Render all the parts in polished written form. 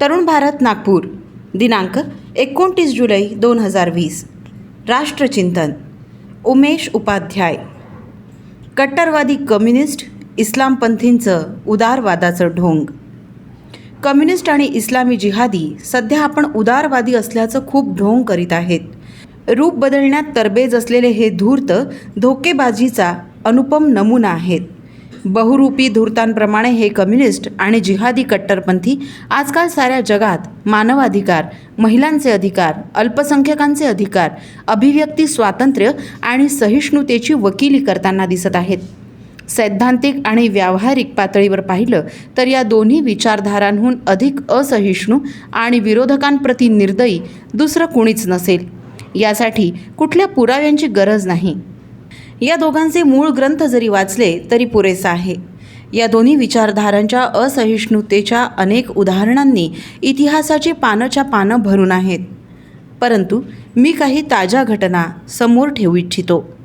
तरुण भारत नागपूर दिनांक 29 जुलै 2020. राष्ट्रचिंतन. उमेश उपाध्याय. कट्टरवादी कम्युनिस्ट, इस्लामपंथींचं उदारवादाचं ढोंग. कम्युनिस्ट आणि इस्लामी जिहादी सध्या आपण उदारवादी असल्याचं खूप ढोंग करीत आहेत. रूप बदलण्यात तरबेज असलेले हे धूर्त धोकेबाजीचा अनुपम नमुना आहेत. बहुरूपी धूर्तांप्रमाणे हे कम्युनिस्ट आणि जिहादी कट्टरपंथी आजकाल साऱ्या जगात मानवाधिकार, महिलांचे अधिकार, अल्पसंख्याकांचे अधिकार, अभिव्यक्ती स्वातंत्र्य आणि सहिष्णुतेची वकिली करताना दिसत आहेत. सैद्धांतिक आणि व्यावहारिक पातळीवर पाहिलं तर या दोन्ही विचारधारांहून अधिक असहिष्णू आणि विरोधकांप्रती निर्दयी दुसरं कुणीच नसेल. यासाठी कुठल्या पुराव्यांची गरज नाही. या दोघांचे मूळ ग्रंथ जरी वाचले तरी पुरेसा आहे. या दोन्ही विचारधारांच्या असहिष्णुतेच्या अनेक उदाहरणांनी इतिहासाची पानंच्या पानं भरून आहेत. परंतु मी काही ताज्या घटना समोर ठेवू इच्छितो.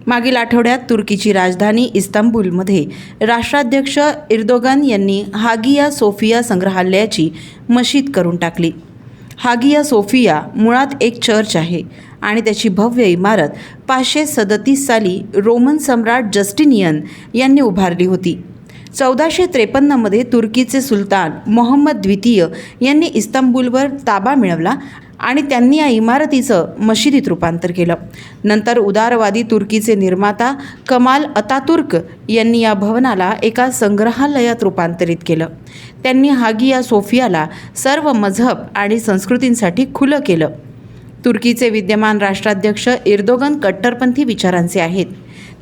मागील आठवड्यात तुर्कीची राजधानी इस्तांबूलमध्ये राष्ट्राध्यक्ष एर्दोगन यांनी हागिया सोफिया संग्रहालयाची मशीद करून टाकली. हागिया सोफिया मुळात एक चर्च आहे आणि त्याची भव्य इमारत 537 साली रोमन सम्राट जस्टिनियन यांनी उभारली होती. 1453मध्ये तुर्कीचे सुलतान मोहम्मद द्वितीय यांनी इस्तांबूलवर ताबा मिळवला आणि त्यांनी या इमारतीचं मशिदीत रूपांतर केलं. नंतर उदारवादी तुर्कीचे निर्माता कमाल अतातुर्क यांनी या भवनाला एका संग्रहालयात रूपांतरित केलं. त्यांनी हागिया सोफियाला सर्व मजहब आणि संस्कृतींसाठी खुलं केलं. तुर्कीचे विद्यमान राष्ट्राध्यक्ष एर्दोगन कट्टरपंथी विचारांचे आहेत.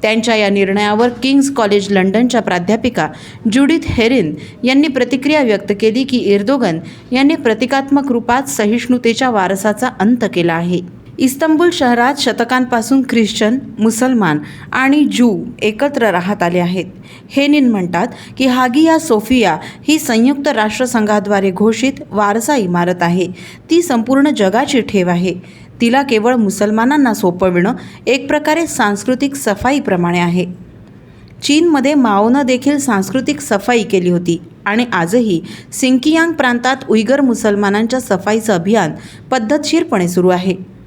त्यांच्या या निर्णयावर किंग्स कॉलेज लंडनच्या प्राध्यापिका जुडिथ हेरिन यांनी प्रतिक्रिया व्यक्त केली की एर्दोगन यांनी प्रतिकात्मक रूपात सहिष्णुतेच्या वारसाचा अंत केला आहे. इस्तांबूल शहरात शतकांपासून ख्रिश्चन, मुसलमान आणि ज्यू एकत्र राहत आले आहेत. हेनिन म्हणतात की हागिया सोफिया ही संयुक्त राष्ट्रसंघाद्वारे घोषित वारसा इमारत आहे. ती संपूर्ण जगाची ठेव आहे. तिला केवळ मुसलमानांना सोपविणं एक प्रकारे सांस्कृतिक सफाईप्रमाणे आहे. चीनमध्ये माओनं देखील सांस्कृतिक सफाई केली होती आणि आजही सिंकियांग प्रांतात उयगर मुसलमानांच्या सफाईचं अभियान पद्धतशीरपणे सुरू आहे.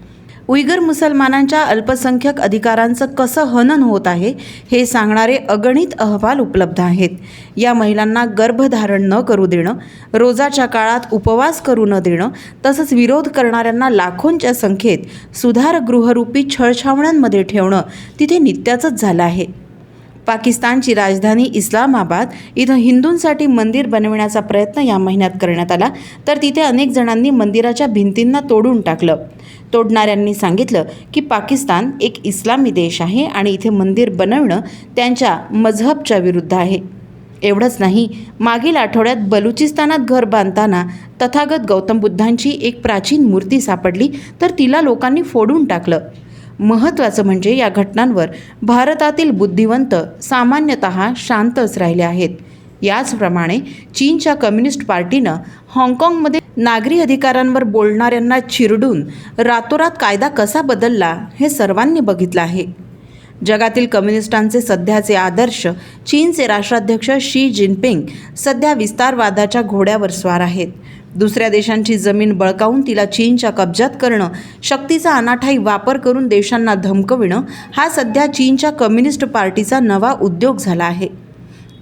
उयगर मुसलमानांच्या अल्पसंख्याक अधिकारांचं कसं हनन होत आहे हे सांगणारे अगणित अहवाल उपलब्ध आहेत. या महिलांना गर्भधारण न करू देणं, रोजाच्या काळात उपवास करू न देणं, तसंच विरोध करणाऱ्यांना लाखोंच्या संख्येत सुधारगृहरूपी छळछावण्यांमध्ये ठेवणं तिथे नित्याचंच झालं आहे. पाकिस्तानची राजधानी इस्लामाबाद इथं हिंदूंसाठी मंदिर बनविण्याचा प्रयत्न या महिन्यात करण्यात आला, तर तिथे अनेक जणांनी मंदिराच्या भिंतींना तोडून टाकलं. तोडणाऱ्यांनी सांगितलं की पाकिस्तान एक इस्लामी देश आहे आणि इथे मंदिर बनवणं त्यांच्या मजहबच्या विरुद्ध आहे. एवढंच नाही, मागील आठवड्यात बलुचिस्तानात घर बांधताना तथागत गौतम बुद्धांची एक प्राचीन मूर्ती सापडली, तर तिला लोकांनी फोडून टाकलं. महत्त्वाचं म्हणजे या घटनांवर भारतातील बुद्धिवंत सामान्यतः शांतच राहिले आहेत. याचप्रमाणे चीनच्या कम्युनिस्ट पार्टीनं हाँगकाँगमध्ये नागरी अधिकारांवर बोलणाऱ्यांना चिरडून रातोरात कायदा कसा बदलला हे सर्वांनी बघितलं आहे. जगातील कम्युनिस्टांचे सध्याचे आदर्श चीनचे राष्ट्राध्यक्ष शी जिनपिंग सध्या विस्तारवादाच्या घोड्यावर स्वार आहेत. दुसऱ्या देशांची जमीन बळकावून तिला चीनच्या कब्जात करणं, शक्तीचा अनाठायी वापर करून देशांना धमकविणं हा सध्या चीनच्या कम्युनिस्ट पार्टीचा नवा उद्योग झाला आहे.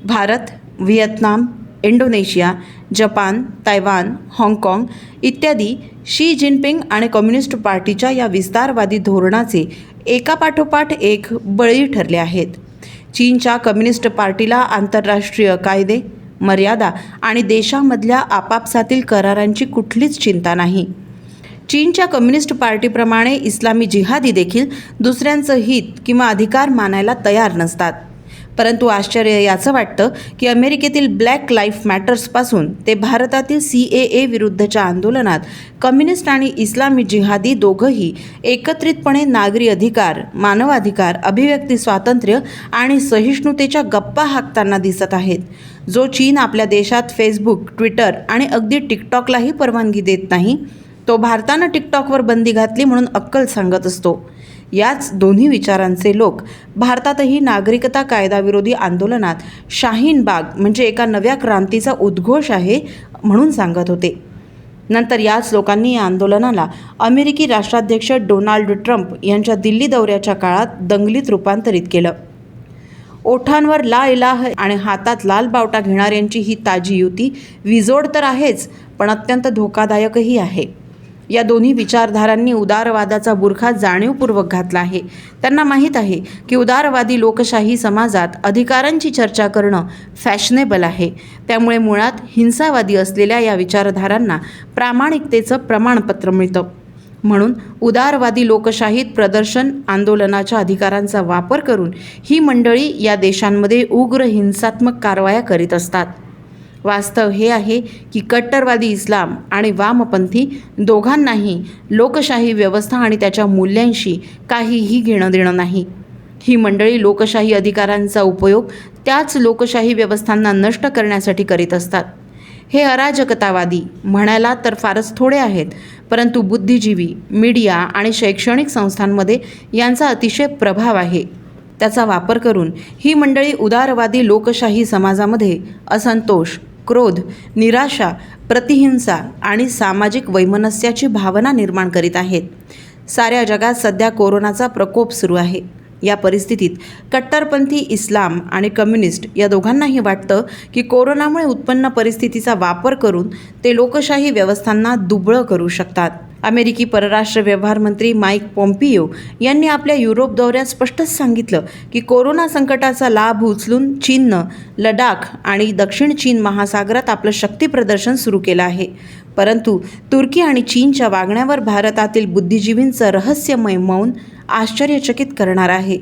Bharat, Vietnam, Indonesia, Japan, Taiwan, हाँगकाँग इत्यादी शी जिनपिंग आणि कम्युनिस्ट पार्टीच्या या विस्तारवादी धोरणाचे एकापाठोपाठ एक बळी ठरले आहेत. चीनच्या कम्युनिस्ट पार्टीला आंतरराष्ट्रीय कायदे, मर्यादा आणि देशामधल्या आपापसातील करारांची कुठलीच चिंता नाही. चीनच्या कम्युनिस्ट पार्टीप्रमाणे इस्लामी जिहादी देखील दुसऱ्यांचं हित किंवा अधिकार मानायला तयार नसतात. परंतु आश्चर्य याचं वाटतं की अमेरिकेतील ब्लॅक लाईफ मॅटर्सपासून ते भारतातील CAA विरुद्धच्या आंदोलनात कम्युनिस्ट आणि इस्लामी जिहादी दोघंही एकत्रितपणे नागरी अधिकार, मानवाधिकार, अभिव्यक्ती स्वातंत्र्य आणि सहिष्णुतेच्या गप्पा हाकताना दिसत आहेत. जो चीन आपल्या देशात फेसबुक, ट्विटर आणि अगदी टिकटॉकलाही परवानगी देत नाही, तो भारतानं टिकटॉकवर बंदी घातली म्हणून अक्कल सांगत असतो. याच दोन्ही विचारांचे लोक भारतातही नागरिकता कायदाविरोधी आंदोलनात शाहीन बाग म्हणजे एका नव्या क्रांतीचा उद्घोष आहे म्हणून सांगत होते. नंतर याच लोकांनी या आंदोलनाला अमेरिकी राष्ट्राध्यक्ष डोनाल्ड ट्रम्प यांच्या दिल्ली दौऱ्याच्या काळात दंगलीत रूपांतरित केलं. ओठांवर ला इलाह आणि हातात लाल बावटा घेणाऱ्यांची ही ताजी युती विजोड तर आहेच, पण अत्यंत धोकादायकही आहे. या दोन्ही विचारधारांनी उदारवादाचा बुरखा जाणीवपूर्वक घातला आहे. त्यांना माहीत आहे की उदारवादी लोकशाही समाजात अधिकारांची चर्चा करणं फॅशनेबल आहे. त्यामुळे मुळात हिंसावादी असलेल्या या विचारधारांना प्रामाणिकतेचं प्रमाणपत्र मिळतं. म्हणून उदारवादी लोकशाहीत प्रदर्शन आंदोलनाच्या अधिकारांचा वापर करून ही मंडळी या देशांमध्ये उग्र हिंसात्मक कारवाया करीत असतात. वास्तव हे आहे की कट्टरवादी इस्लाम आणि वामपंथी दोघांनाही लोकशाही व्यवस्था आणि त्याच्या मूल्यांशी काहीही घेणं देणं नाही. ही मंडळी लोकशाही अधिकारांचा उपयोग त्याच लोकशाही व्यवस्थांना नष्ट करण्यासाठी करीत असतात. हे अराजकतावादी म्हणायला तर फारच थोडे आहेत, परंतु बुद्धिजीवी, मीडिया आणि शैक्षणिक संस्थांमध्ये यांचा अतिशय प्रभाव आहे. त्याचा वापर करून ही मंडळी उदारवादी लोकशाही समाजामध्ये असंतोष, क्रोध, निराशा, प्रतिहिंसा आणि सामाजिक वैमनस्याची भावना निर्माण करीत आहेत. साऱ्या जगात सध्या कोरोनाचा प्रकोप सुरू आहे. या परिस्थितीत कट्टरपंथी इस्लाम आणि कम्युनिस्ट या दोघांनाही वाटतं की कोरोनामुळे उत्पन्न परिस्थितीचा वापर करून ते लोकशाही व्यवस्थांना दुबळं करू शकतात. अमेरिकी परराष्ट्र व्यवहार मंत्री माईक पॉम्पियो यांनी आपल्या युरोप दौऱ्यात स्पष्टच सांगितलं की कोरोना संकटाचा लाभ उचलून चीननं लडाख आणि दक्षिण चीन महासागरात आपलं शक्ती प्रदर्शन सुरू केलं आहे. परंतु तुर्की आणि चीनच्या वागण्यावर भारतातील बुद्धिजीवींचं रहस्यमय मौन आश्चर्यचकित करणार आहे.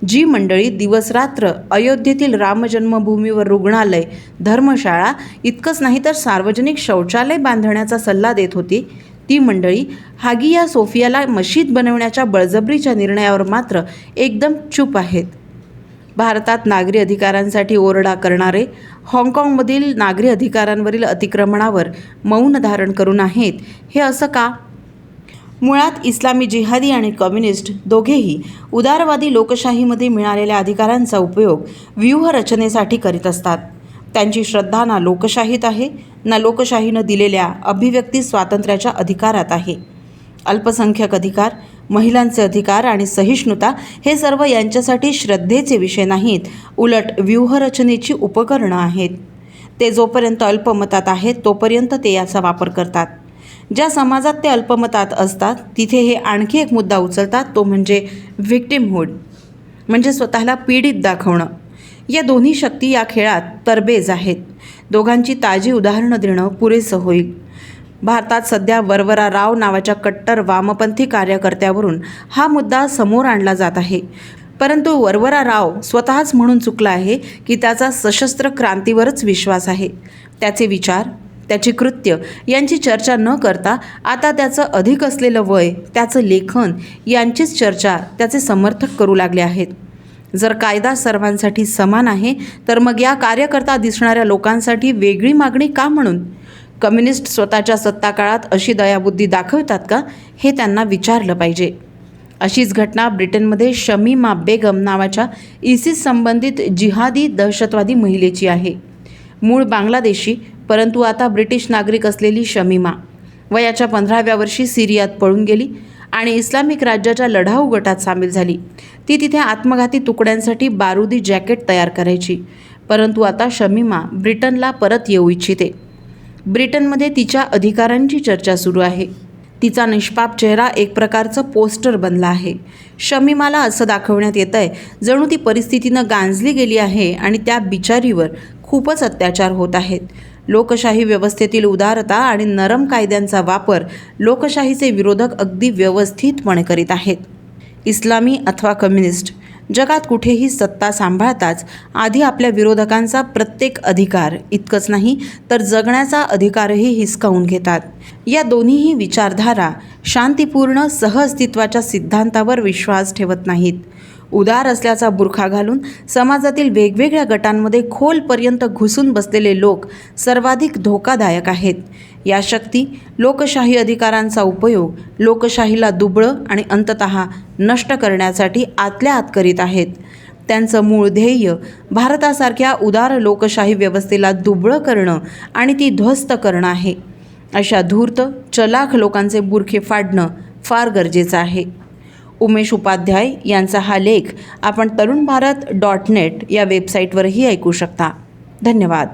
जी मंडळी दिवसरात्र अयोध्येतील रामजन्मभूमीवर रुग्णालय, धर्मशाळा इतकंच नाही तर सार्वजनिक शौचालय बांधण्याचा सल्ला देत होती, ती मंडळी हागिया सोफियाला मशीद बनवण्याच्या बळजबरीच्या निर्णयावर मात्र एकदम चूप आहेत. भारतात नागरी अधिकारांसाठी ओरडा करणारे हाँगकाँगमधील नागरी अधिकारांवरील अतिक्रमणावर मौन धारण करून आहेत. हे असं का? मुळात इस्लामी जिहादी आणि कम्युनिस्ट दोघेही उदारवादी लोकशाहीमध्ये मिळालेल्या अधिकारांचा उपयोग व्यूहरचनेसाठी करीत असतात. त्यांची श्रद्धा ना लोकशाहीत आहे ना लोकशाहीनं दिलेल्या अभिव्यक्ती स्वातंत्र्याच्या अधिकारात आहे. अल्पसंख्याक अधिकार, महिलांचे अधिकार आणि सहिष्णुता हे सर्व यांच्यासाठी श्रद्धेचे विषय नाहीत, उलट व्यूहरचनेची उपकरणं आहेत. ते जोपर्यंत अल्पमतात आहेत तोपर्यंत ते याचा वापर करतात. ज्या समाजात ते अल्पमतात असतात तिथे हे आणखी एक मुद्दा उचलतात, तो म्हणजे व्हिक्टिमहूड, म्हणजे स्वतःला पीडित दाखवणं. या दोन्ही शक्ती या खेळात तरबेज आहेत. दोघांची ताजी उदाहरणं देणं पुरेसं होईल. भारतात सध्या वरवरा राव नावाच्या कट्टर वामपंथी कार्यकर्त्यावरून हा मुद्दा समोर आणला जात आहे. परंतु वरवरा राव स्वतःच म्हणून चुकला आहे की त्याचा सशस्त्र क्रांतीवरच विश्वास आहे. त्याचे विचार, त्याची कृत्य यांची चर्चा न करता आता त्याचं अधिक असलेलं वय, त्याचं लेखन यांचीच चर्चा त्याचे समर्थक करू लागले आहेत. जर कायदा सर्वांसाठी समान आहे तर मग या कार्यकर्ता दिसणाऱ्या लोकांसाठी वेगळी मागणी का म्हणून? कम्युनिस्ट स्वतःच्या सत्ताकाळात अशी दयाबुद्धी दाखवतात का, हे त्यांना विचारलं पाहिजे. अशीच घटना ब्रिटनमध्ये शमीमा बेगम नावाच्या इसिस संबंधित जिहादी दहशतवादी महिलेची आहे. मूळ बांगलादेशी परंतु आता ब्रिटिश नागरिक असलेली शमीमा वयाच्या 15व्या वर्षी सिरियात पळून गेली आणि इस्लामिक राज्याच्या लढाऊ गटात सामील झाली. ती तिथे आत्मघाती तुकड्यांसाठी बारुदी जॅकेट तयार करायची. परंतु आता शमीमा ब्रिटनला परत येऊ इच्छिते. ब्रिटनमध्ये तिच्या अधिकारांची चर्चा सुरू आहे. तिचा निष्पाप चेहरा एक प्रकारचं पोस्टर बनला आहे. शमीमाला असं दाखवण्यात येत आहे जणू ती परिस्थितीनं गांजली गेली आहे आणि त्या बिचारीवर खूपच अत्याचार होत आहेत. लोकशाही व्यवस्थेतील उदारता आणि नरम कायद्यांचा वापर लोकशाहीचे विरोधक अगदी व्यवस्थितपणे करीत आहेत. इस्लामी अथवा कम्युनिस्ट जगात कुठेही सत्ता सांभाळताच आधी आपल्या विरोधकांचा प्रत्येक अधिकार इतकंच नाही तर जगण्याचा अधिकारही हिसकावून घेतात. या दोन्हीही विचारधारा शांतीपूर्ण सहअस्तित्वाच्या सिद्धांतावर विश्वास ठेवत नाहीत. उदार असल्याचा बुरखा घालून समाजातील वेगवेगळ्या गटांमध्ये खोलपर्यंत घुसून बसलेले लोक सर्वाधिक धोकादायक आहेत. या शक्ती लोकशाही अधिकारांचा उपयोग लोकशाहीला दुबळं आणि अंततः नष्ट करण्यासाठी आतल्या आत करीत आहेत. त्यांचं मूळ ध्येय भारतासारख्या उदार लोकशाही व्यवस्थेला दुबळं करणं आणि ती ध्वस्त करणं आहे. अशा धूर्त चलाख लोकांचे बुरखे फाडणं फार गरजेचं आहे. उमेश उपाध्याय यांचा हा लेख आपण तरुणभारत.net या वेबसाईटवरही ऐकू शकता. धन्यवाद.